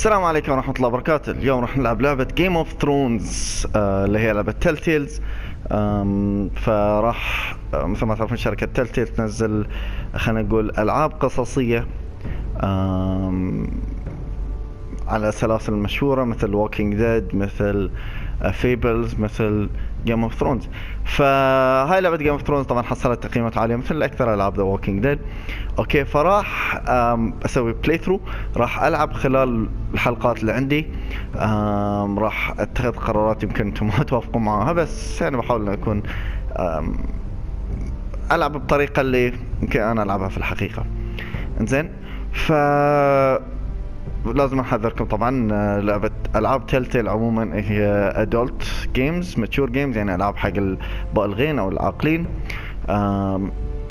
السلام عليكم ورحمة الله وبركاته. اليوم راح نلعب لعبة جيم اوف ثرونز اللي هي لعبة تيلتيلز. فراح مثل ما تعرفون شركة تيلتيل تنزل خلينا نقول ألعاب قصصية على سلاسل مشهورة مثل ووكينج ديد، مثل فيبلز، مثل جيم اوف ثرونز. فهاي لعبة جيم اوف ثرونز طبعا حصلت تقييمات عالية مثل أكثر ألعاب ذا ووكينج ديد. اوكي، فراح اسوي بلاي ثرو، راح العب خلال الحلقات اللي عندي. راح اتخذ قرارات يمكن انتم ما توافقون معاها، بس يعني بحاول ان اكون العب بطريقة اللي يمكن انا العبها في الحقيقة. انزين، ف لازم احذركم طبعا لعبة العاب تيلتيل عموما هي ادولت جيمز، ماتشور جيمز، يعني العاب حق البالغين او العاقلين.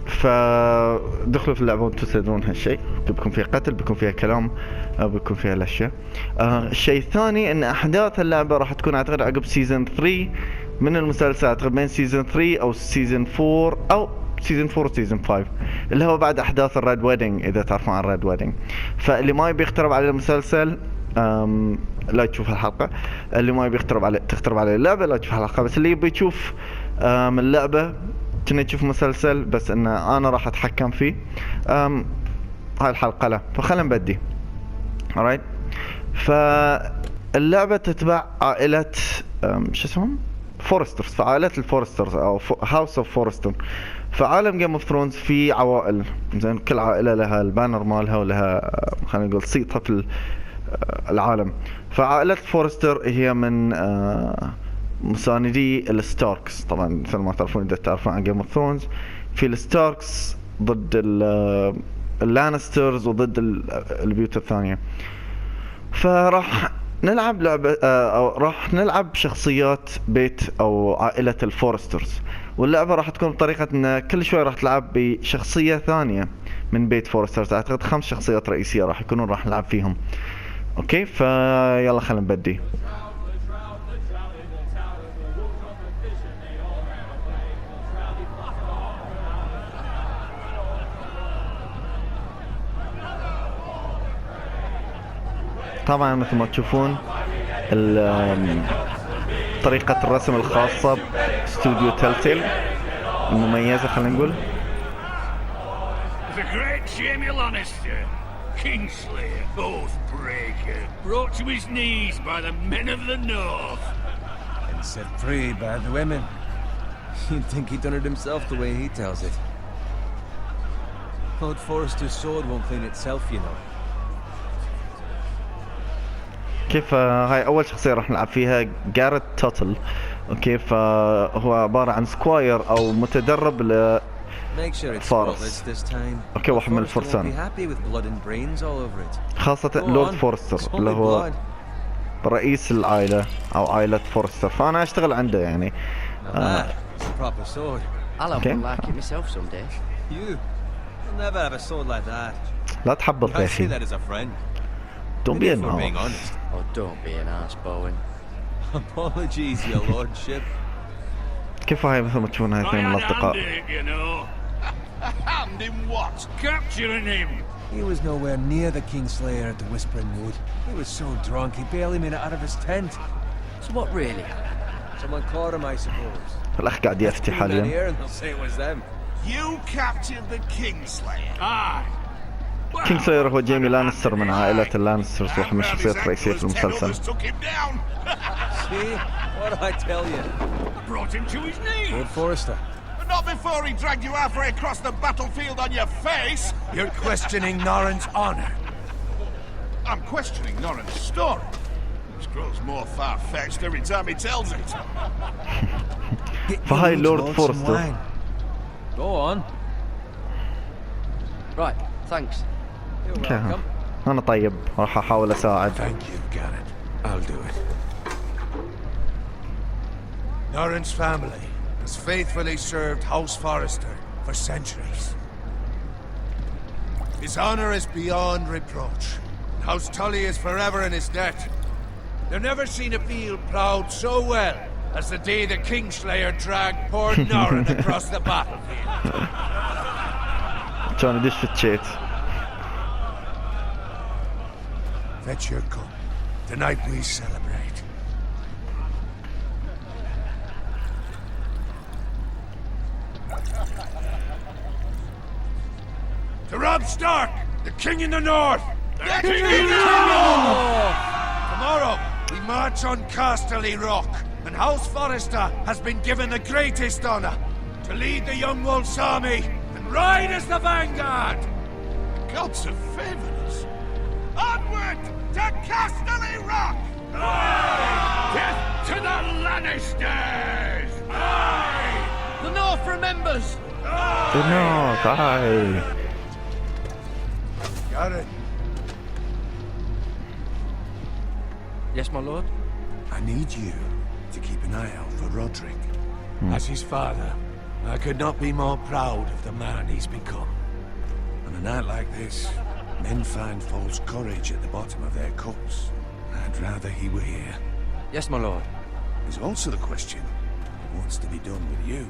فدخلوا في اللعبة وانتم تدرون هالشيء، بيكون فيها قتل، بيكون فيها كلام، بيكون فيها الاشياء. الشيء الثاني ان احداث اللعبة راح تكون اعتقد عقب سيزن 3 من المسلسل، اعتقد بين سيزن 3 او سيزن 4 او سيزن 4 وسيزن 5، اللي هو بعد احداث الريد ويدنج، اذا تعرفون عن الريد ويدنج. فاللي ما يبي يقترب على المسلسل لا تشوف الحلقة، اللي ما يبي تقترب على اللعبة لا تشوف الحلقة، بس اللي يبي يشوف اللعبة كنا تشوف مسلسل، بس ان انا راح اتحكم فيه. هاي الحلقة لا، فخلنا نبدي. alright، فاللعبة تتبع عائلة شو اسمهم؟ فورسترز، فعائلة الفورسترز او هاوس اوف فورستر. فعالم جيم اوف ثرونز في عوائل، زين، كل عائلة لها البانر مالها ولها خلينا نقول صيتها في العالم. فعائلة فورستر هي من مساندي الستاركس. طبعا مثل ما تعرفون اذا تعرفون عن جيم اوف ثرونز، في الستاركس ضد اللانسترز وضد البيوت الثانية. فراح نلعب لعبة أو راح نلعب شخصيات بيت أو عائلة الفورسترز، واللعبة راح تكون بطريقة إن كل شوي راح تلعب بشخصية ثانية من بيت فورسترز. أعتقد 5 شخصيات رئيسية راح نلعب فيهم. أوكي، فيلا خلينا نبدي. طبعا مثل ما تشوفون طريقة الرسم الخاصة باستوديو تيلتيل المميزة، خلينا نقول. Kingslayer, Oathbreaker, brought to his knees by the men of the North. And set free by the women. You'd think he'd done it himself the way he tells it. Lord Forrester's sword won't clean itself, you know. كيف هاي أول شخصية راح نلعب فيها جاريت توتل. أوكي، فهو عبارة عن سكواير أو متدرب فارس. اوكي، واحد من الفرسان، خاصة لورد فورستر اللي هو رئيس العائلة او عائلة فورستر، فانا اشتغل عنده يعني. لا تحبط يا اخي. Don't be an ass. Oh, don't be an ass, Bowen. Apologies, your lordship. كيف هاي مثل ما تشوفون هاي اثنين من الاصدقاء. And in what? Capturing him! He was nowhere near the Kingslayer at the Whispering Wood. He was so drunk he barely made it out of his tent. So what really? Someone caught him, I suppose. الأخ قاعد يفتي حاليا. You captured the Kingslayer? Aye. كينغسلاير هو جيمي لانستر من عائلة اللانسترز، واحد من الشخصيات الرئيسية في المسلسل. See? What did I tell you? Brought him to his knees. Lord Forrester. Not before he dragged you halfway across the battlefield on your face! You're questioning Norrin's honor. I'm questioning Norrin's story. This grows more far-fetched every time he tells it. فهاي لورد فورستر. Go on. Right, thanks. You're welcome. أنا طيب، راح أحاول أساعد. Thank you, Garrett. I'll do it. Norrin's family has faithfully served House Forrester for centuries. His honor is beyond reproach. House Tully is forever in his debt. They've never seen a field plowed so well as the day the Kingslayer dragged poor Norrin across the battlefield. كان يدش في الشيت. Fetch your cup. Tonight we celebrate. To Robb Stark, the king in the north! The king in the north! Tomorrow, we march on Casterly Rock, and House Forrester has been given the greatest honor to lead the Young Wolf's army and ride as the vanguard! Gods have favored us. Onward to Casterly Rock! Aye! Death to the Lannisters! Aye! The North remembers! The North, aye. Garrett, Yes, my lord? I need you to keep an eye out for Roderick. As his father, I could not be more proud of the man he's become. On a night like this, men find false courage at the bottom of their cups. I'd rather he were here. Yes, my lord. There's also the question of what's to be done with you.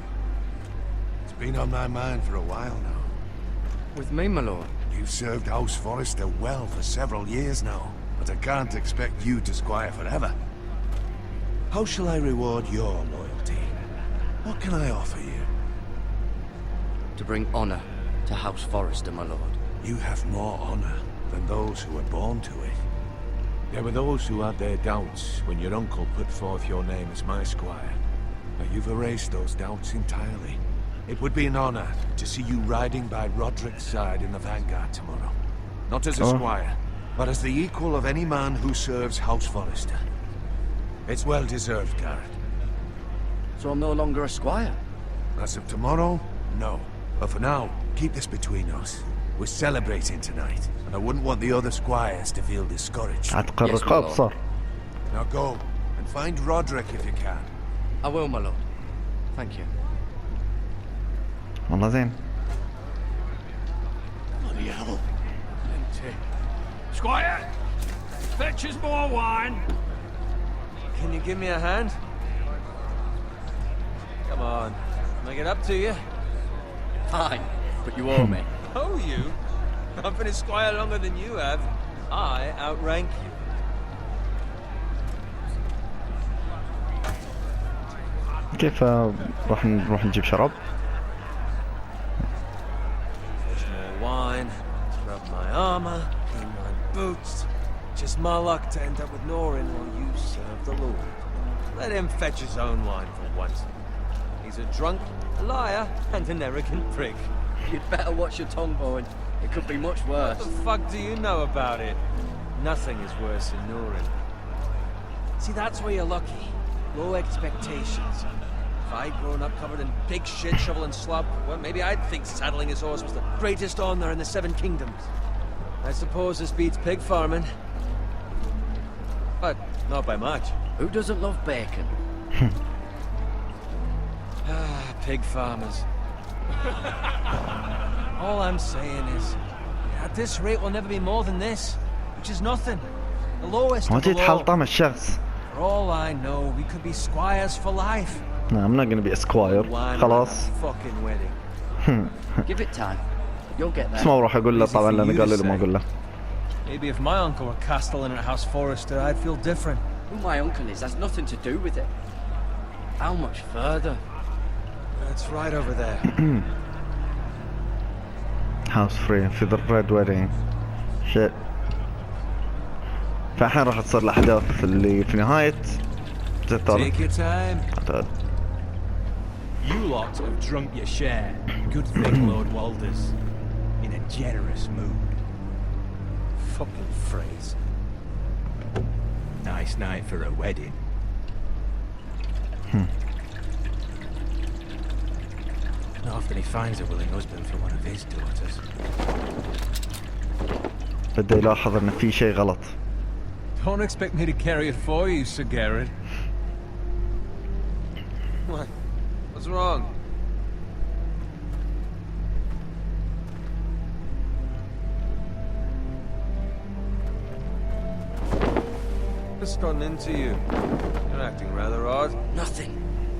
It's been on my mind for a while now. With me, my lord? You've served House Forrester well for several years now, but I can't expect you to squire forever. How shall I reward your loyalty? What can I offer you? To bring honor to House Forrester, my lord. You have more honor than those who were born to it. There were those who had their doubts when your uncle put forth your name as my squire. But you've erased those doubts entirely. It would be an honor to see you riding by Roderick's side in the vanguard tomorrow. Not as a squire, but as the equal of any man who serves House Forrester. It's well deserved, Garrett. So I'm no longer a squire? As of tomorrow, no. But for now, keep this between us. We're celebrating tonight, and I wouldn't want the other squires to feel discouraged. عتق الرقاب صار. Now go, and find Roderick if you can. I will, my lord. Thank you. والله زين. Bloody hell. Squire, fetch us more wine. Can you give me a hand? Come on, make it up to you. Fine, but you owe me. Oh, you? I've been a squire longer than you have. I outrank you. كيف راح نجيب شراب؟ There's more wine, rub my armor, clean my boots. Just my luck to end up with Norin while you serve the Lord. Let him fetch his own wine for once. He's a drunk, a liar, and an arrogant prick. You'd better watch your tongue, Bowen. It could be much worse. What the fuck do you know about it? Nothing is worse than Norin. See, that's where you're lucky. Low expectations. If I'd grown up covered in big shit, shovel and slop, well, maybe I'd think saddling his horse was the greatest honor in the Seven Kingdoms. I suppose this beats pig farming. But not by much. Who doesn't love bacon? Pig farmers. All I'm saying is, at this rate we'll never be more than this, which is nothing. The lowest ما of the تتحل low. طعم الشخص. For all I know, we could be squires for life. No, I'm not gonna be a squire. Wine خلاص. at a fucking wedding. Give it time. You'll get بس there. ما راح اقول له Easy طبعا for لانه you قال to لي ما say. اقول له. Maybe if my uncle were castellan at House Forrester, I'd feel different. Who my uncle is has nothing to do with it. How much further? That's right over there. هاوس فري في ذا ريد ويدنج. شيت. فالحين راح تصير الاحداث اللي في نهاية Take your time. اعتقد. You lot have drunk your share. Good thing Lord Walder's in a generous mood. Fucking phrase. Nice night for a wedding. Not often he finds a willing husband for one of his daughters. بدي يلاحظ ان في شيء غلط. Don't expect me to carry it for you, Sir Garrett. What? What's wrong? What's gotten into you? You're acting rather odd. Nothing.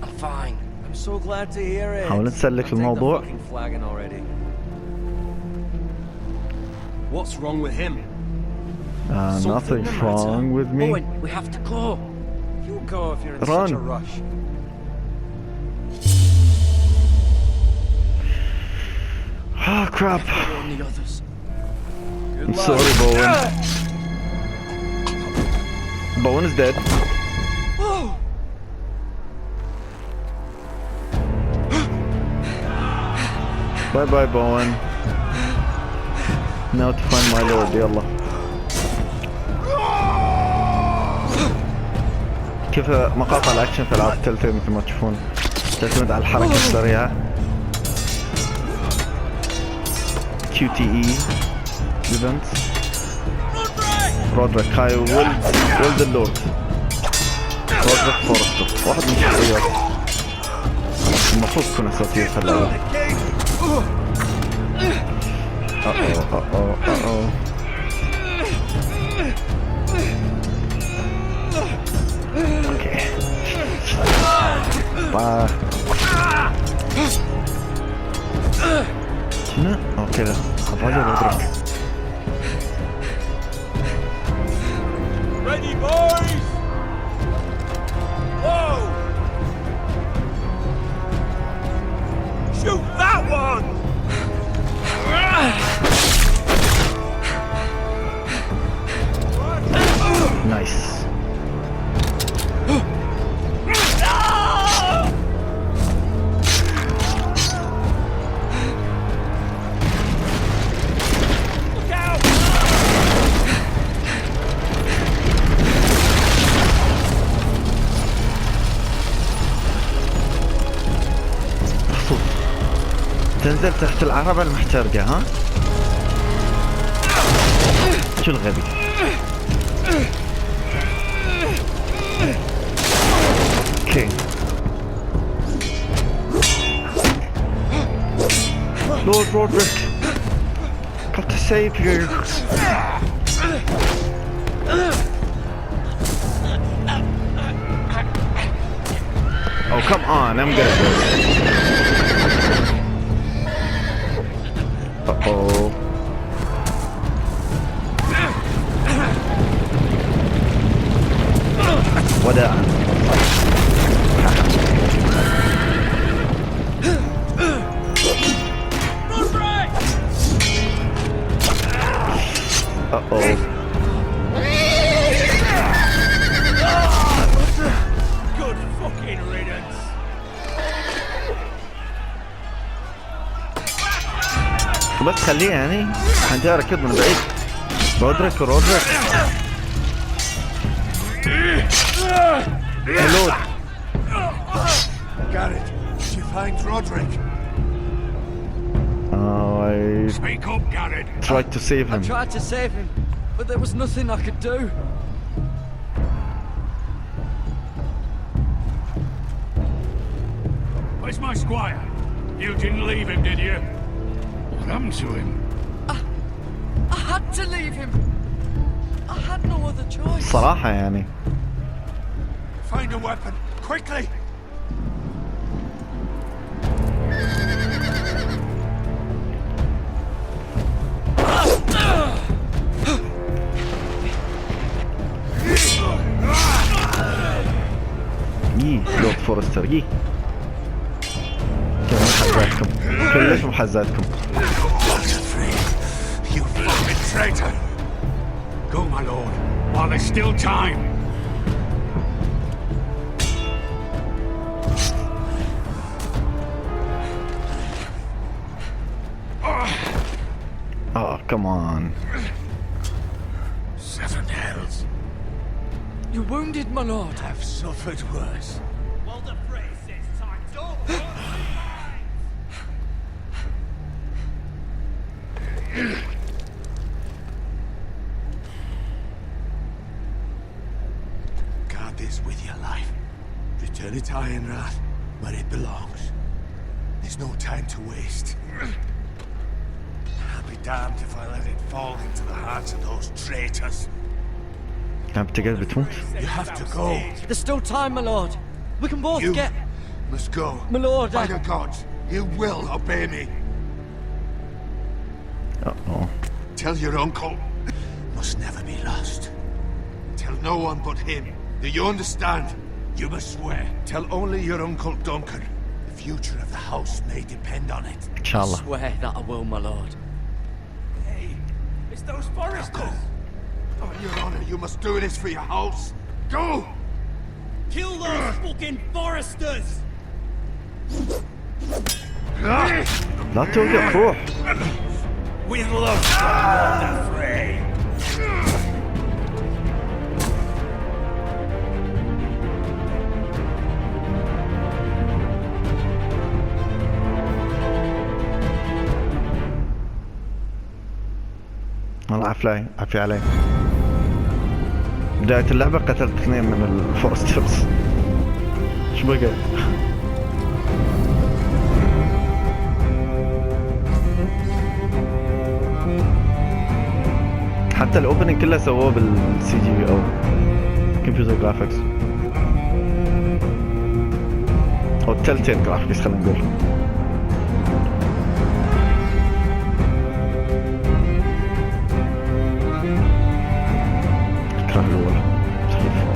I'm fine. I'm so glad to hear it. حاول نسلك I'll take الموضوع. the fucking flagon already. What's wrong with him? Nothing's wrong with me. Owen, we have to go. You go if you're in Run. such a rush. Oh crap. On the others. I'm sorry, Bowen. Bowen is dead. Bye bye Bowen. Now to find my lord. يلا. كيف مقاطع الاكشن في العاب التلتين مثل ما تشوفون تعتمد على الحركة السريعة. QTE events. رودريك هاي ولد اللورد. رودريك فورستر واحد من الشخصيات المفروض تكون اساسية في اللعبة. اوكي شنو؟ كذا الرجل رودريك. Ready, boys! Whoa! Shoot that one! Nice. تنزل تحت العربة المحترقة ها؟ شو الغبي؟ اوكي. Lord Roderick, got to save you. Oh come on, I'm good at this. Uh-oh. وداعا. Uh-oh. Good fucking riddance. بس خليه يعني عندي ركض من بعيد. رودريك. Hello. Garrett, did you find Roderick? I Speak up, Garrett. tried to save I him. tried to save him, but there was nothing I could do. Where's my squire? You didn't leave him, did you? What happened to him? I had to leave him. I had no other choice. صراحة يعني. Find a weapon, quickly! لورد فورستر كلش محزاتكم. You fucking traitor! Go, my lord, while there's still time. Oh, come on. Seven hells. You're wounded, my lord. I've suffered worse. Well, the phrase says time. Don't. Guard this with your life. Return it to Ironrath, where it belongs. There's no time to waste. I'll be damned if I let it fall into the hearts of those traitors. عم تقدر بتموت. You have to go. There's still time, my lord. We can both You get... must go. My lord, By the gods, you will obey me. Uh-oh. Tell your uncle must never be lost. Tell no one but him. Do you understand? You must swear. Tell only your Uncle Duncan. The future of the house may depend on it. إن شاء الله. Swear that I will, my lord. Hey, it's those foresters. On your honor, you must do this for your house. Go! Kill those fucking foresters. لا توقف، روح. We love the fray. الله عافية علي. بداية اللعبة قتلت 2 من الفورسترز. ايش بقى؟ حتى الاوبننج كله سووه بالسي جي او كمبيوتر جرافيكس او تلتين جرافيكس خلينا نقول. اكره الاول سخيف.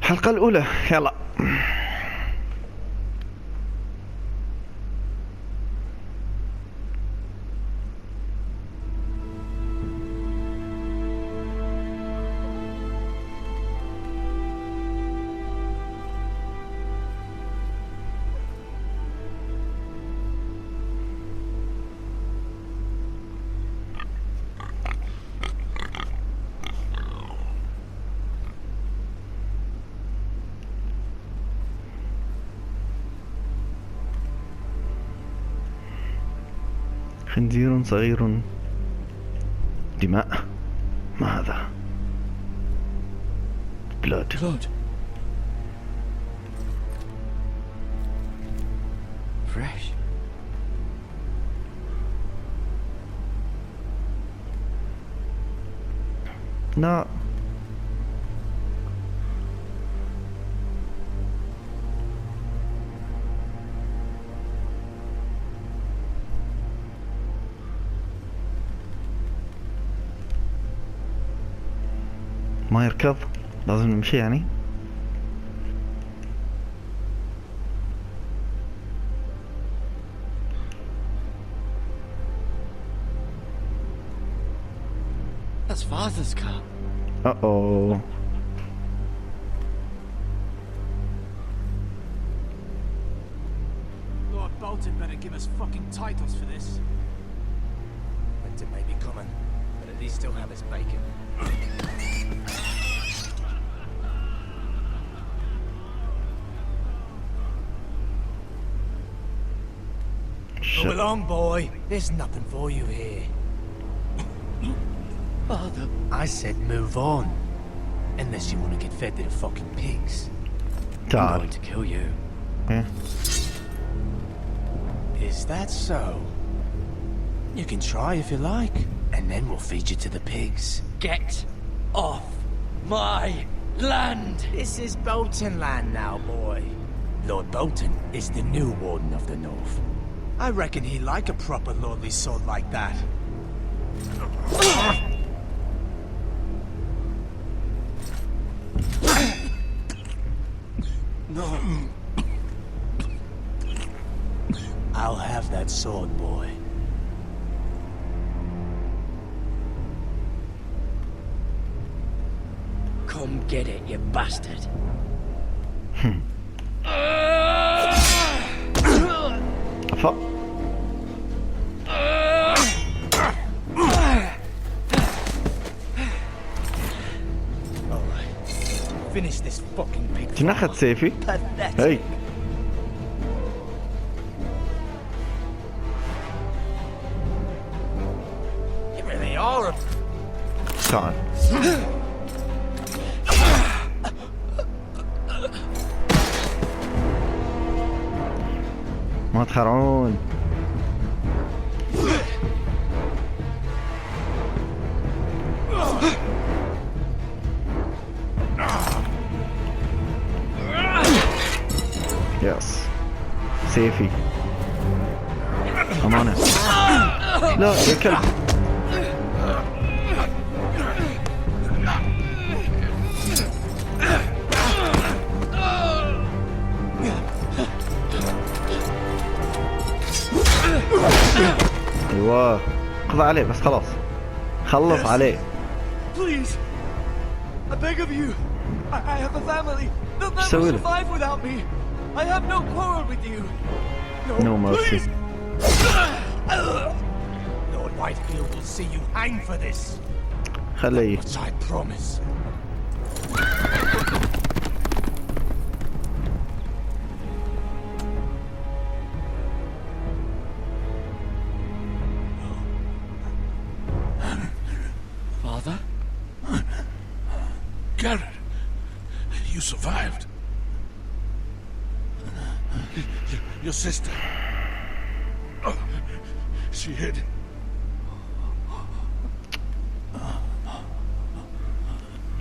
الحلقة الأولى يلا. خنزير صغير، دماء، ما هذا؟ بلود. Fresh. لا ما يركض، لازم نمشي يعني. That's father's car. Uh-oh. Lord Bolton better give us fucking titles for this. Winter may be coming, but at least still have his bacon. Move along, boy. There's nothing for you here. Father. I said move on. Unless you want to get fed to the fucking pigs. I'm تعال. going to kill you. إيه. Is that so? You can try if you like, and then we'll feed you to the pigs. Get off my land! This is Bolton land now, boy. Lord Bolton is the new Warden of the North. I reckon he'd like a proper lordly sword like that. No. I'll have that sword, boy. Come get it, you bastard. أفا. Finish this fucking pig. شنو أخذ سيفي؟ Pathetic. هي. You really تعال. ما تخرعون. يس سيفي أمانة. لا يا كلب. ايوه قضى عليه بس خلاص. خلص عليه. Please, I beg of you. I have a family. They'll never سوي له. survive without me. I have no quarrel with you. No mercy. please. Lord Whitefield will see you hang for this. خليه. Which I promise. Father? Garrett, you survived. Your sister. Oh, she hid.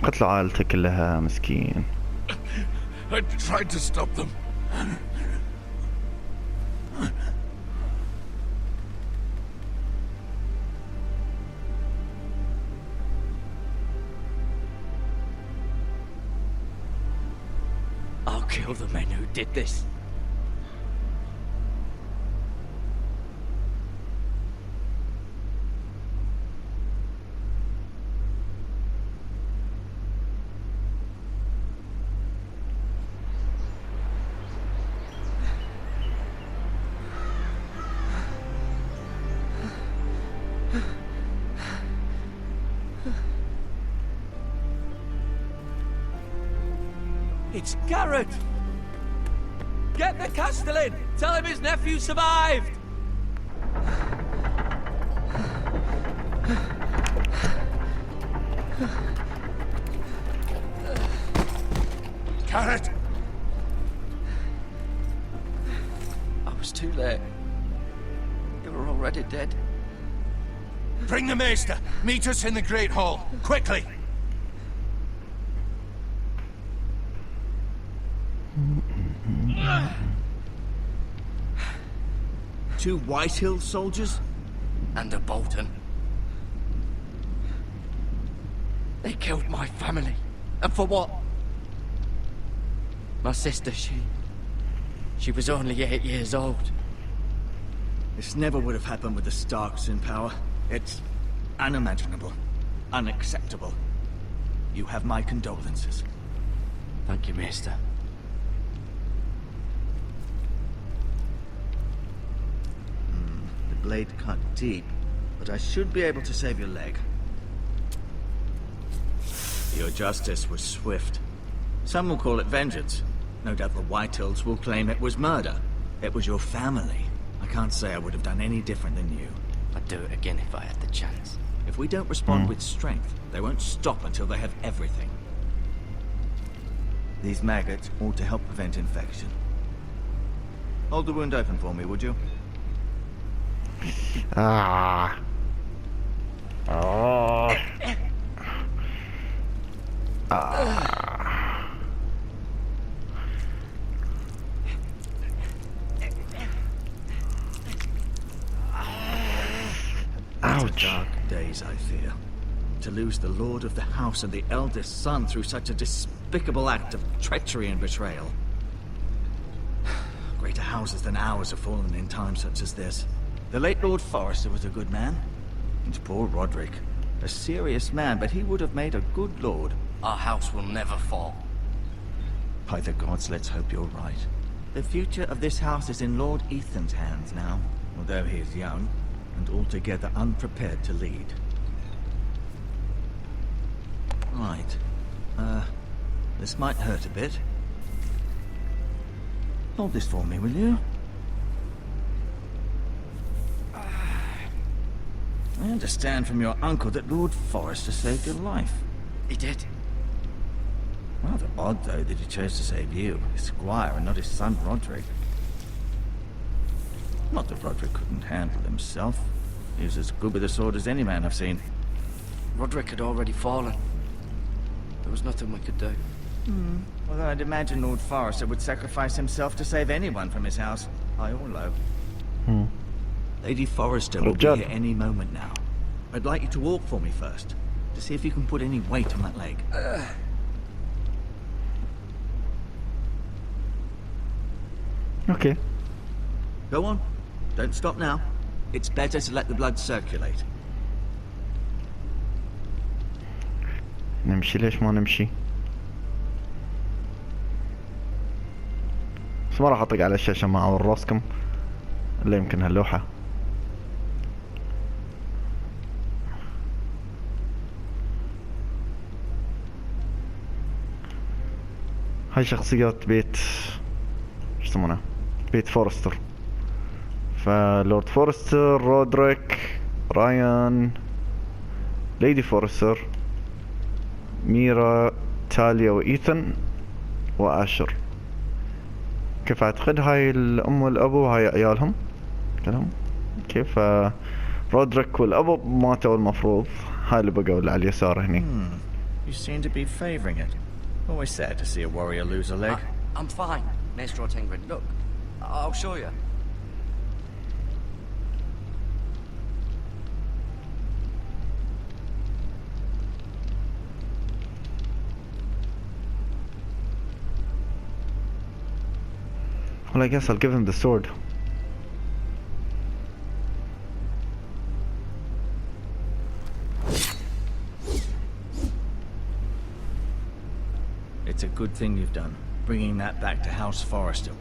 قتلوا عائلته كلها مسكين. I tried to stop them. I'll kill the men who did this. It's Garrett! Get the Castellan! Tell him his nephew survived! Garrett! I was too late. You were already dead. Bring the Maester! Meet us in the Great Hall! Quickly! Two Whitehill soldiers? And a Bolton. They killed my family. And for what? My sister, she was only 8 years old. This never would have happened with the Starks in power. It's unimaginable. Unacceptable. You have my condolences. Thank you, Maester. The blade cut deep, but I should be able to save your leg. Your justice was swift. Some will call it vengeance. No doubt the Whitehills will claim it was murder. It was your family. I can't say I would have done any different than you. I'd do it again if I had the chance. If we don't respond with strength, they won't stop until they have everything. These maggots ought to help prevent infection. Hold the wound open for me, would you? Ah. Oh. Ah. Ouch. Dark days, I fear. To lose the lord of the house and the eldest son through such a despicable act of treachery and betrayal. Greater houses than ours have fallen in times such as this. The late Lord Forrester was a good man. And poor Roderick. A serious man, but he would have made a good lord. Our house will never fall. By the gods, let's hope you're right. The future of this house is in Lord Ethan's hands now, although he is young and altogether unprepared to lead. Right. This might hurt a bit. Hold this for me, will you? And understand from your uncle that Lord Forrester saved your life. He did. Rather odd, though, that he chose to save you, his squire, and not his son Roderick. Not that Roderick couldn't handle himself. He was as good with a sword as any man I've seen. Roderick had already fallen. There was nothing we could do. Although I'd imagine Lord Forrester would sacrifice himself to save anyone from his house, high or low. Lady Forrester will be here any moment now. I'd like you to walk for me first, to see if you can put any weight on that leg. اوكي. Go on. Don't stop now. It's better to let the blood circulate. نمشي ليش ما نمشي؟ بس ما راح اطق على الشاشة ما اعور راسكم الا يمكن هاللوحة. هاي شخصيات بيت ايش يسمونه؟ بيت فورستر. فلورد فورستر، رودريك، رايان، ليدي فورستر، ميرا، تاليا وإيثن وآشر. كيف اعتقد هاي الام والابو وهاي عيالهم كلهم. كيف رودريك والابو ماتوا المفروض. هاي اللي بقوا اللي على اليسار هني. You seem to be favoring it. Always sad to see a warrior lose a leg. I'm fine, Maestro Tingrid. Look, I'll show you. Well, I guess I'll give him the sword. It's a good thing you've done, bringing that back to House Forrester.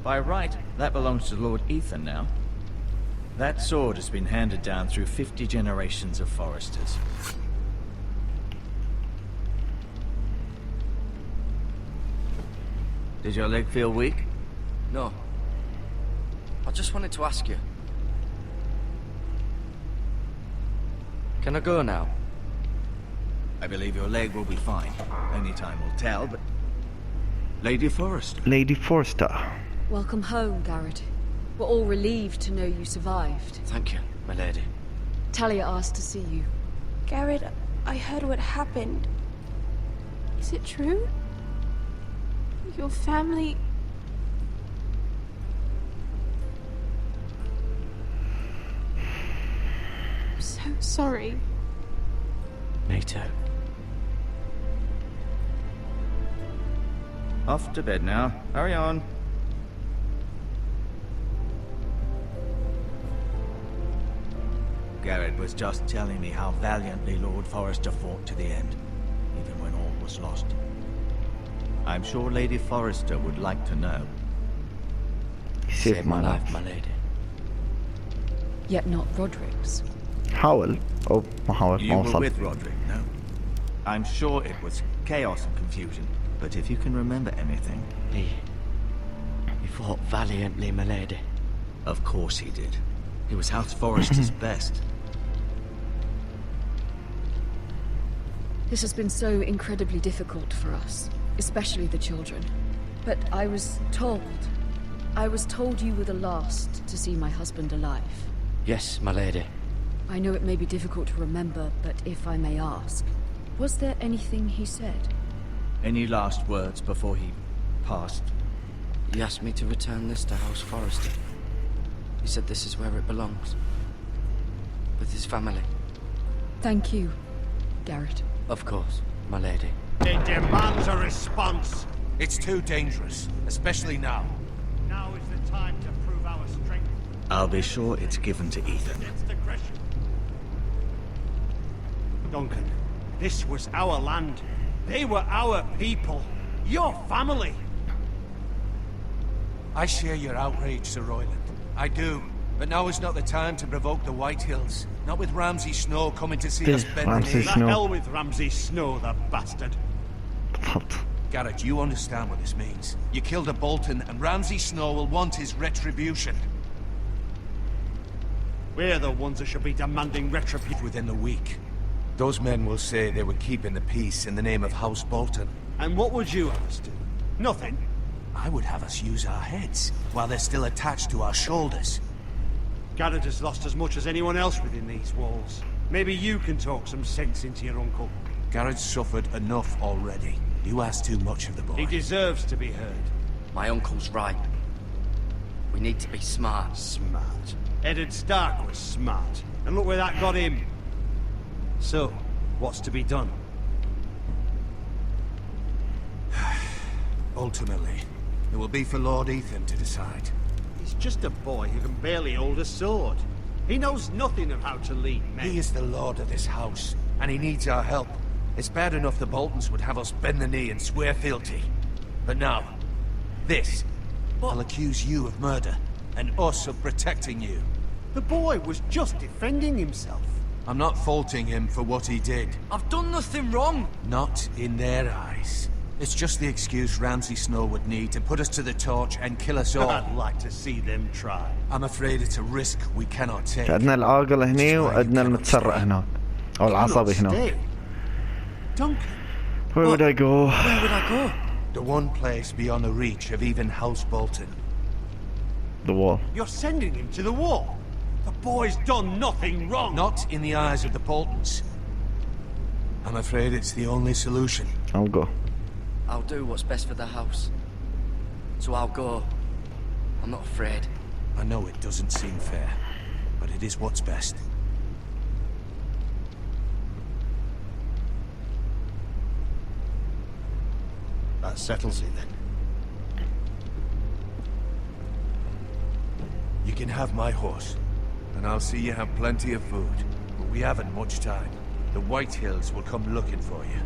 By right, that belongs to Lord Ethan now. That sword has been handed down through 50 generations of Forresters. Does your leg feel weak? No. I just wanted to ask you. Can I go now? I believe your leg will be fine. Only time will tell, but... Lady Forrester. Lady Forrester. Welcome home, Garrett. We're all relieved to know you survived. Thank you, my lady. Talia asked to see you. Garrett, I heard what happened. Is it true? Your family... I'm so sorry. Me too. Off to bed now. Hurry on. Garrett was just telling me how valiantly Lord Forrester fought to the end, even when all was lost. I'm sure Lady Forrester would like to know. He saved my life, my lady. Yet not Roderick's. حاول أو ما حاول You ما were وصل. with Roderick, no? I'm sure it was chaos and confusion, but if you can remember anything... He fought valiantly, my lady. Of course he did. He was House Forrester's best. This has been so incredibly difficult for us, especially the children. But I was told you were the last to see my husband alive. Yes, my lady. I know it may be difficult to remember, but if I may ask, was there anything he said? Any last words before he passed? He asked me to return this to House Forrester. He said this is where it belongs. With his family. Thank you, Garrett. Of course, my lady. It demands a response. It's too dangerous, especially now. Now is the time to prove our strength. I'll be sure it's given to Ethan. Against aggression. Duncan, this was our land. They were our people. Your family. I share your outrage, Sir Royland. I do. But now is not the time to provoke the Whitehills. Not with Ramsay Snow coming to see us bend the Ramsay knee. Snow. The hell with Ramsay Snow, the bastard. بالضبط. Garrett, you understand what this means. You killed a Bolton, and Ramsay Snow will want his retribution. We're the ones that should be demanding retribution within the week. Those men will say they were keeping the peace in the name of House Bolton. And what would you have us do? Nothing. I would have us use our heads while they're still attached to our shoulders. Garrett has lost as much as anyone else within these walls. Maybe you can talk some sense into your uncle. Garrett's suffered enough already. You ask too much of the boy. He deserves to be heard. My uncle's right. We need to be smart. Smart. Eddard Stark was smart. And look where that got him. So, what's to be done? Ultimately, it will be for Lord Ethan to decide. He's just a boy who can barely hold a sword. He knows nothing of how to lead men. He is the lord of this house, and he needs our help. It's bad enough the Boltons would have us bend the knee and swear fealty. But now, this. I'll accuse you of murder, and us of protecting you. The boy was just defending himself. I'm not faulting him for what he did. I've done nothing wrong. Not in their eyes. It's just the excuse Ramsay Snow would need to put us to the torch and kill us all. I'd like to see them try. I'm afraid it's a risk we cannot take. عندنا العاقل هني وعندنا المتسرع هناك او العصبي هناك. Duncan. Where would I go? Where would I go? The one place beyond the reach of even House Bolton. The wall. You're sending him to the wall. The boy's done nothing wrong. Not in the eyes of the Boltons. I'm afraid it's the only solution. I'll go. I'll do what's best for the house. So I'll go. I'm not afraid. I know it doesn't seem fair, but it is what's best. That settles it then. You can have my horse, and I'll see you have plenty of food. But we haven't much time. The White Hills will come looking for you.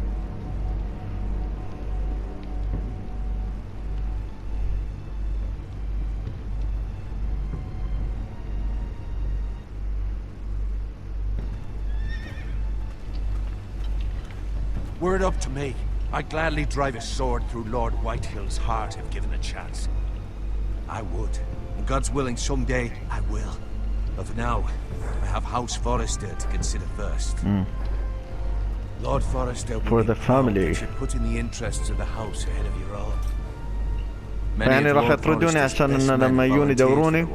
Were it up to me, I'd gladly drive a sword through Lord Whitehill's heart if given a chance. I would. And God's willing, someday I will. But for now, I have House Forrester to consider first. Lord Forrester will For the family. should put in the interests of the house ahead of your own. يعني راح يطردوني عشان إن لما يجون يدوروني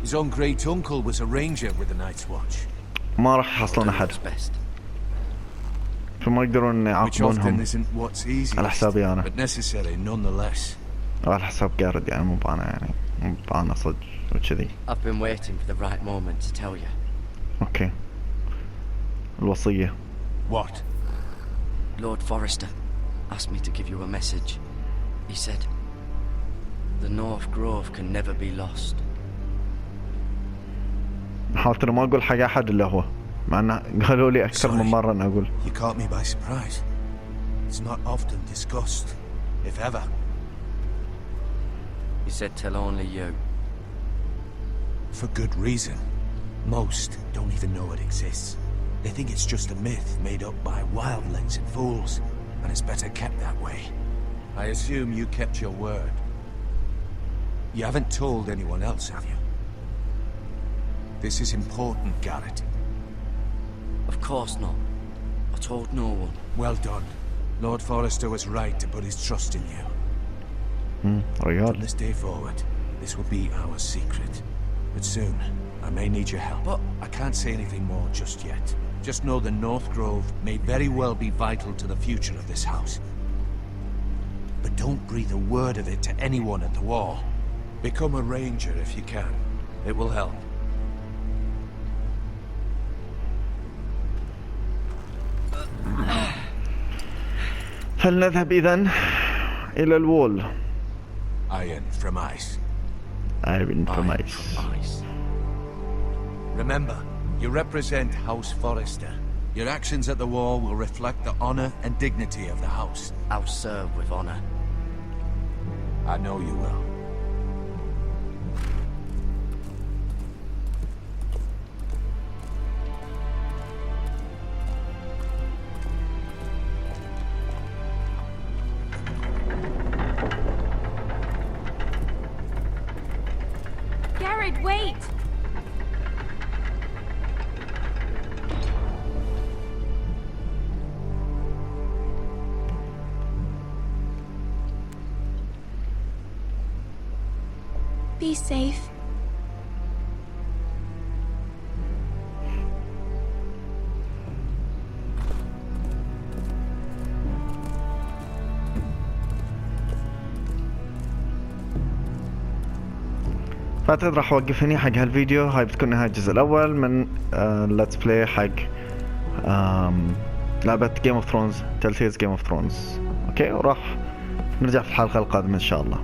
His own great uncle was a ranger with the Night's Watch. ما راح يحصلون أحد. فما يقدرون يعاقبونهم على حسابي أنا. But necessary nonetheless. على حساب جارد يعني مو بأنا يعني مو بأنا صدق وكذي. I've been waiting for the right moment to tell you. أوكي. الوصية. What? Lord Forrester asked me to give you a message. He said, the North Grove can never be lost. حاولت ما أقول حاجة أحد إلا هو. مع أنه قالوا لي أكثر من مرة أن أقول. You caught me by surprise. It's not often discussed, if ever. He said tell only you. For good reason. Most don't even know it exists. They think it's just a myth made up by wildlings and fools, and it's better kept that way. I assume you kept your word. You haven't told anyone else, have you? This is important, Garrett. Of course not. I told no one. Well done. Lord Forrester was right to put his trust in you. From this day forward, this will be our secret. But soon, I may need your help. But I can't say anything more just yet. Just know the North Grove may very well be vital to the future of this house. But don't breathe a word of it to anyone at the wall. Become a ranger if you can. It will help. فلنذهب إذن إلى الوول. Iron from ice. Iron from ice. Remember, you represent House Forrester. Your actions at the wall will reflect the honor and dignity of the house. I'll serve with honor. I know you will. Wait! Be safe. فاعتقد راح اوقف هني حق هالفيديو. هاي بتكون نهاية الجزء الاول من ليتس بلاي حق لعبة جيم اوف ثرونز، تلتيز جيم اوف ثرونز. اوكي، وراح نرجع في الحلقة القادمة ان شاء الله.